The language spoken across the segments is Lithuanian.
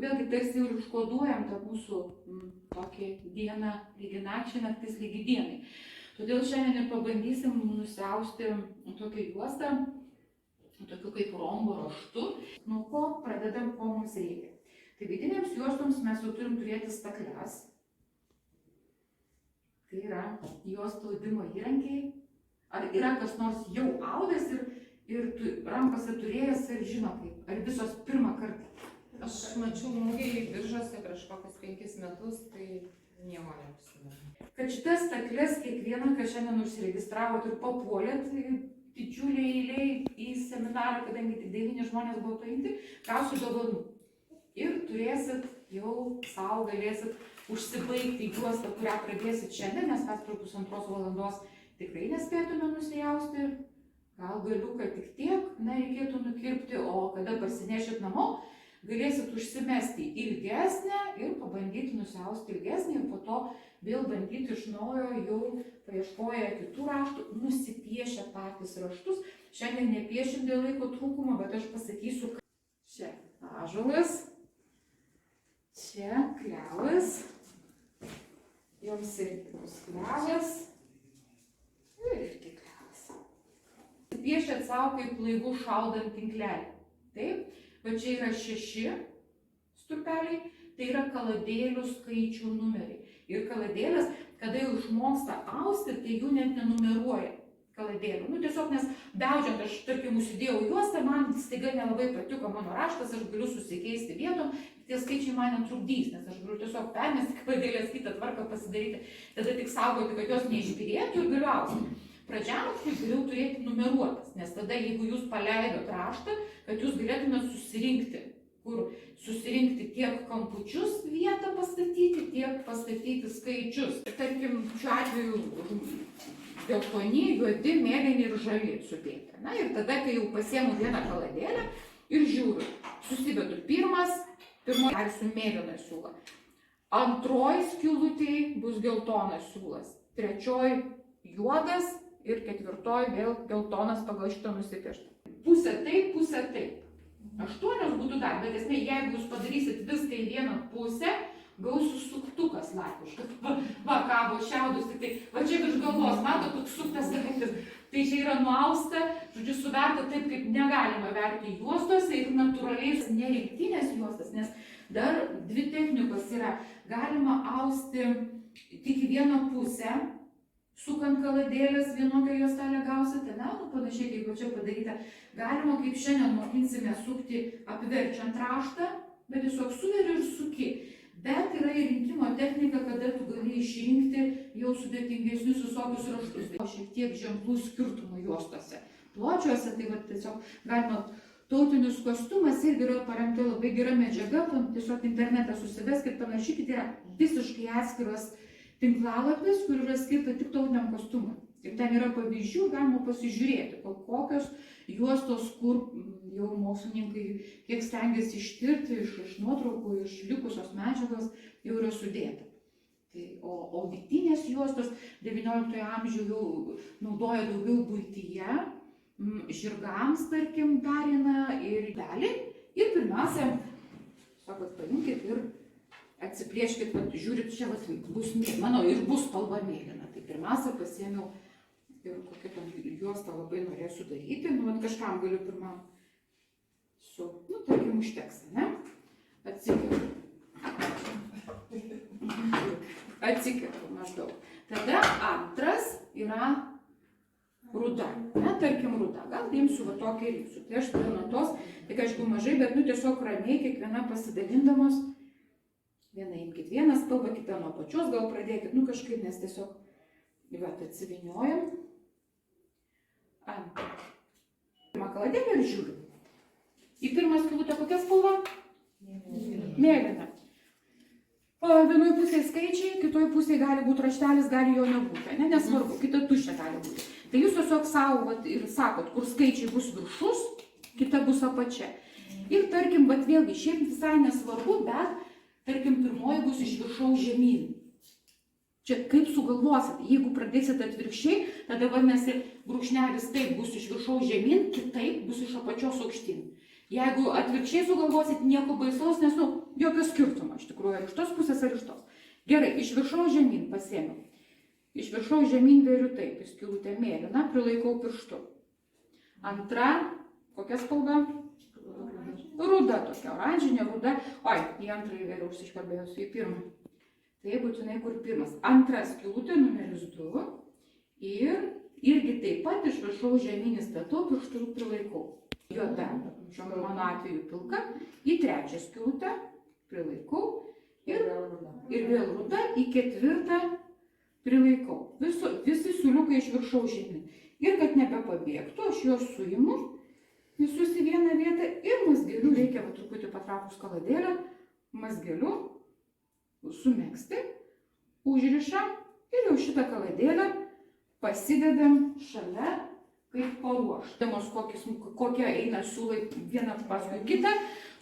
vėlgi tarsi ir užkoduojam tą mūsų tokį dieną lygi nakčiai, naktis lygi dienai. Todėl šiandien ir pabandysim nusiausti tokią juostą, tokiu kaip rombo raštu. Nuo ko pradedam, ko mums reikia. Tai vidinėms juostoms mes jau turim turėti stakles. Tai yra juostų audimo įrankiai. Ar yra kas nors jau audęs ir rankose turėjęs ir žino kaip? Ar visos pirmą kartą? Aš mačiau mugėje biržose prieš kokius 5 metus, tai nieko neužsiminė. Kad šitas stakles kiekvieną, kas šiandien užsiregistravot ir papuolėt didžiuliai eiliai į seminarą, kadangi tik 9 žmonės buvo paimti, gausiu dovanų. Ir turėsit jau savo, galėsit užsibaigti juostą, kurią pradėsit šiandien, nes mes per 1,5 valandos tikrai nespėtume nusijausti. Gal galiuką tik tiek, nereikėtų nukirpti, o kada parsinešit namo, galėsit užsimesti ilgesnę ir pabandyti nusiausti ilgesnę ir po to vėl bandyti iš naujo jau paieškoję kitų raštų, nusipiešę patys raštus. Šiandien nepiešim dėl laiko trūkumo, bet aš pasakysiu, kad čia ąžuolas, čia klevas, joms irgi bus klevas ir irgi klevas. Piešėt savo kaip laivų šaudant tinklelį. Taip? Va čia yra 6 stulpeliai, tai yra kaladėlių skaičių numeriai. Ir kaladėlės, kada jau išmoksta austi, tai jų net nenumeruoja kaladėlių. Tiesiog nes beudžiant, aš tarkim užsidėjau juostą, man staiga nelabai patiko mano raštas, aš galiu susikeisti vietom, tie skaičiai man netrukdys, nes aš galiu tiesiog permesti kaladėlės kitą tvarką pasidaryti, tada tik saugoti, kad jos neišbyrėtų ir galiu austi. Pradžiamokslis geriau turėti numeruotas, nes tada jeigu jūs paleidot raštą, kad jūs galėtumėte susirinkti tiek kampučius vietą pastatyti, tiek pastatyti skaičius. Tarkim, šiuo atveju geltoni, juodi, mėlyni ir žali sudėti. Na ir tada, kai jau pasiemu vieną kaladėlę ir žiūriu, susivedu pirmoji su mėlyna siūla. Antroji skylutėje bus geltonas siūlas, trečioji juodas ir ketvirtoji vėl geltonas pagal šitą nusipiešta. Pusė taip, pusė taip. 8 būtų dar, bet esmė, jeigu jūs padarysit viską į vieną pusę, gausiu suktukas latviškas. Va, kabo šiaudus, tik tai, va čia virš galvos, matot, toks suktas daiktas. Tai čia yra nuausta, žodžiu, suverta taip, kaip negalima verti juostose ir natūraliai nerinktinės juostas, nes dar 2 technikos yra. Galima austi tik į vieną pusę, sukant kaladėlės vienokią juostelę gausite, panašiai kaip čia padaryta. Galima, kaip šiandien mokinsime, sukti apverčiant raštą, bet tiesiog suveri ir suki. Bet yra ir rinkimo technika, kada tu gali išrinkti jau sudėtingesnius visokius raštus. Tai šiek tiek ženklų skirtumų juostose. Pločiuose, tai tiesiog galima tautinis kostiumas irgi yra paremta labai gera medžiaga, tiesiog internete susiveskit, panašykit, yra visiškai atskiras tinklalapis, kur yra skirta tik tautiniam kostiumui. Ir ten yra pavyzdžių, galima pasižiūrėti, kokios juostos, kur jau mokslininkai kiek stengiasi ištirti iš nuotraukų, iš likusios medžiagos jau yra sudėta. O vidinės juostos 19 amžiuje jau naudoja daugiau buityje, žirgams, tarkim, pereina ir dalį. Ir pirmiausia, sakot, paimkit ir atsiplėškit, žiūrit, čia bus mano ir bus spalva mėlyna. Tai pirmiausia pasiėmiau ir kokią ten juostą labai norėsiu daryti. Kažkam galiu pirmą tarkim, užteks, ne? Atsikirpiu maždaug. Tada antras yra ruda. Tarkim, ruda. Gal imsiu va tokią rinksiu. Tai aš turiu nuo tos, tik aišku mažai, bet tiesiog ramiai kiekviena pasidalindamos. Vieną imkit vieną spalvą, kitą nuo pačios gal pradėkit, kažkaip, nes tiesiog atsiviniojam. Pirmą kaladėlę ir žiūriu. Į pirmą skylutę kokia spalva? Mėlyna. Vienoje pusėje skaičiai, kitoje pusėje gali būti raštelis, gali jo nebūti, nesvarbu, kita tuščia gali būti. Tai jūs tiesiog savo ir sakot, kur skaičiai bus viršus, kita bus apačia. Ir tarkim, vėlgi, šiaip visai nesvarbu, bet tarkim, pirmoji bus iš viršaus žemyn. Čia kaip sugalvosit, jeigu pradėsit atvirkščiai, tada vadinasi brūkšnelis taip bus iš viršaus žemyn, kitaip bus iš apačios aukštyn. Jeigu atvirkščiai sugalvosit, nieko baisaus, nes, jokio skirtumo iš tikrųjų, ar iš tos pusės, ar iš tos. Gerai, iš viršaus žemyn pasiėmiau. Iš viršaus žemyn veriu taip, į skylutę mėlyną, prilaikau pirštu. Antra, kokia spalva? Ruda, tokia oranžinė, ruda. Oi, į antrą įvėliau, iškalbėjausi į pirmą. Tai būtinai kur pirmas. Antra skylutė, numeris 2. Ir irgi taip pat iš viršaus žemyn statau, pirštu prilaikau. Juoda, šiuo mano atveju pilka. Į trečią skylutę prilaikau. Ir vėl ruda, į ketvirtą prilaikau. Visi siūliukai iš viršaus žemyn. Ir kad nebepabėgtų, aš juos suimu visus į vieną vietą ir mazgeliu, reikia truputį patraukus kaladėlę, mazgeliu sumegzti, užrišam ir jau šitą kaladėlę pasidedam šalia, kaip paruoštamos, kokie eina siūlai vieną paskui kitą,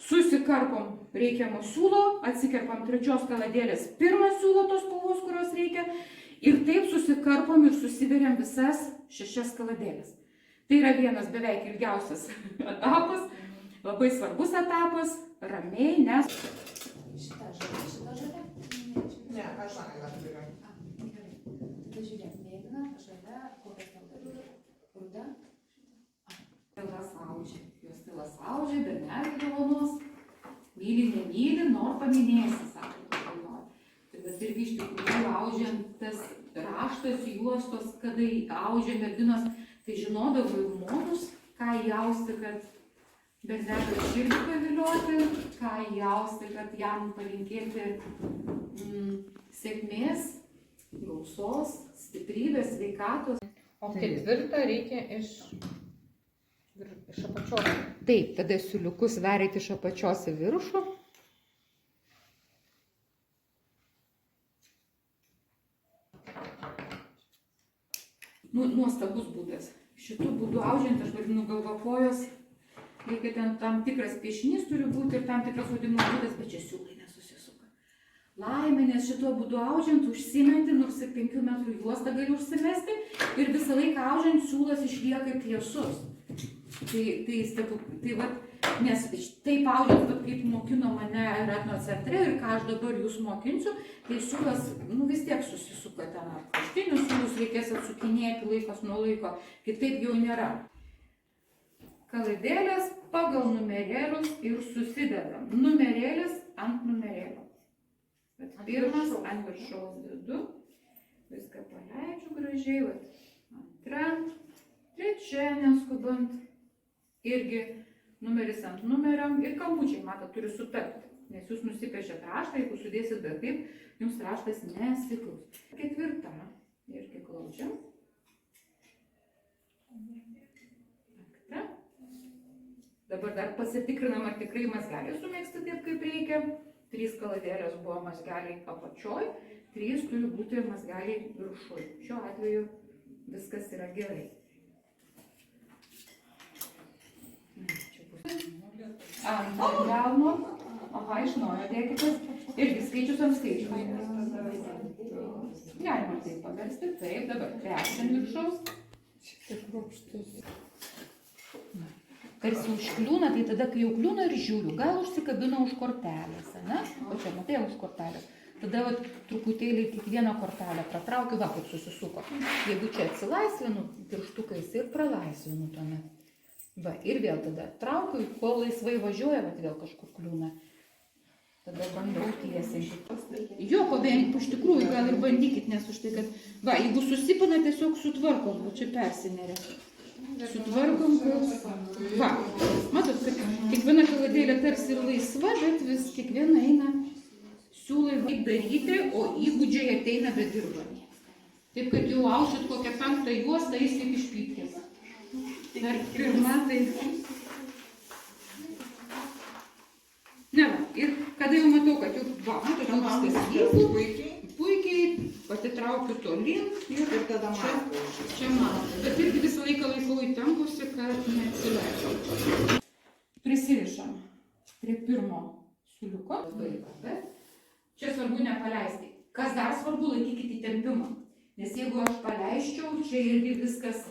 susikarpom reikiamo siūlo, atsikerpam trečios kaladėlės pirmą siūlo tos spalvos, kurios reikia, ir taip susikarpom ir susiveriam visas 6 kaladėlės. Tai yra vienas beveik ilgiausias etapas, labai svarbus etapas, ramiai, nes... Šitą žalia? Ne, aš žalia turiu. Gerai. Tada žiūrėk, mėlyna, žalia, kokia spalva? Ruda? Stilas audžia. Jos stilas audžia, bet mes dovanos. Myli, nemyli, nor paminėsi, sako, kad nori. Tai bet irgi iš tikrųjų audžiant tas raštas, juostos, kada audžia merginos, tai žinodavo ir monus, ką jausti, kad berzdelio širdį pavilioti, ką jausti, kad jam palinkėti sėkmės, gausos, stiprybės, sveikatos. O ketvirtą reikia iš apačios. Taip, tada siūliukus verėti iš apačios į viršų. Nuostabus būdas. Šitų būdų audžiant, aš vadinu galvakojos, reikia ten tam tikras piešinys turi būti ir tam tikras audimo būdas, bet čia siūlai nesusisuka. Laimė, nes šituo būdu audžiant, užsimenti, nors ir 5 metrų juostą gali užsimesti ir visą laiką audžiant siūlas išlieka tiesus. Tai vat, nes taip audžiant, kaip mokino mane Retno centre ir ką aš dabar jūs mokinsiu, tai siūlas vis tiek susisuka ten. Kraštinius siūlus reikės atsukinėti laikas nuo laiko, kitaip jau nėra. Kaladėlės pagal numerėlius ir susidedam. Numerėlis ant numerėlio. Pirmas ant viršaus dedu, viską paleidžiu gražiai, antra, trečia neskubant. Irgi numeris ant numerio ir kampučiai, matot, turi sutapti, nes jūs nusipiešėt raštą, jeigu sudėsit be taip, jums raštas nesiklaus. Ketvirta, irgi glaudžiam. Penkta. Dabar dar pasitikrinam, ar tikrai mazgeliai sumegzti taip, kaip reikia. 3 kaladėlės buvo mazgeliai apačioj, 3 turi būti mazgeliai viršuj. Šiuo atveju viskas yra gerai. Ant delno, iš naujo dėkitės, irgi skaičius ant skaičius. Galima taip paversti, taip, dabar trečiam viršaus. Tarsi užkliūna, tai tada, kai jau kliūna ir žiūriu, gal užsikabino už kortelės, ne? O čia matai už kortelės. Tada truputėlį kiekvieną kortelę pratraukiu, kaip susisuko. Jeigu čia atsilaisvinu pirštukais ir pralaisvinu tuomet. Ir vėl tada traukiu, kol laisvai važiuoja, vėl kažkur kliūna. Tada bandau tiesiai. Jo, iš tikrųjų, gal ir bandykit, nes už tai, kad... jeigu susipina, tiesiog sutvarkom, čia persineria. Sutvarkom, matot, kad kiekviena kaladėlė tarsi ir laisva, bet vis kiekviena eina siūlai kaip daryti, o įgūdžiai ateina bedirbant. Taip, kad jau aušit kokią 5 juostą, eis kaip iš pypkės. Dar pirma, tai... Ir kada jau matau, kad jau, matot, viskas vyko, puikiai, patitraukiu tolyn ir tada čia matau. Bet irgi visą laiką laikau įtempusi, kad neatsileidžiu. Prisirišam prie pirmo siūliuko. Čia svarbu nepaleisti. Kas dar svarbu, laikykite įtempimą. Nes jeigu aš paleisčiau, čia irgi viskas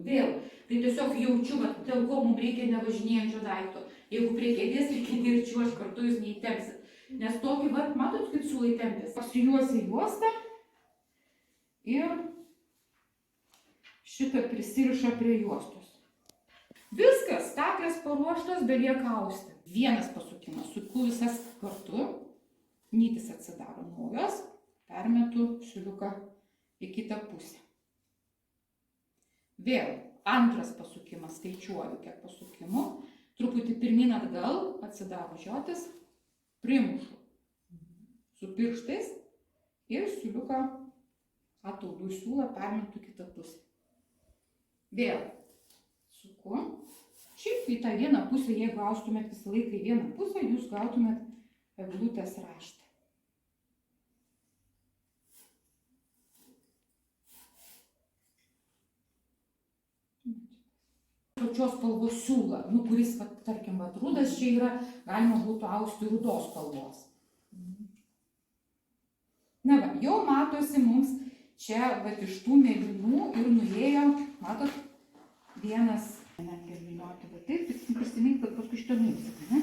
vėl. tai tiesiog jaučiu, vat, dėl ko mums reikia nevažinėjančio daikto. Jeigu prie kėdės ir kėdė ir čiuoš kartu, jūs neįtempsit. Nes tokį, vat, matot, kaip siūlai tempės. Pasijuosi juostą ir šitą prisiriša prie juostos. Viskas, staklės paruoštos, belieka austi. Vienas pasukimas, suku visas kartu, nytis atsidaro naujos, permetu siūliuką į kitą pusę. Vėl antras pasukimas, skaičiuoju kiek pasukimų, truputį pirmin atgal, atsidaro žiotis, primušu su pirštais ir siūliuką ataudu į siūlą, permetu kitą pusę. Vėl suku. Šiaip į tą vieną pusę, jeigu austumėt visą laiką į vieną pusę, jūs gautumėt eglutės raštą. Pačios spalvos siūlą, kuris, tarkim, rudas čia yra, galima būtų austi rudos spalvos. Na va, jau matosi mums čia iš tų mėlynų ir nuėjo, matot, vienas. Netgi ir vilioti, bet taip, tik prisimink, kad paskui šitą nuimsit, ne?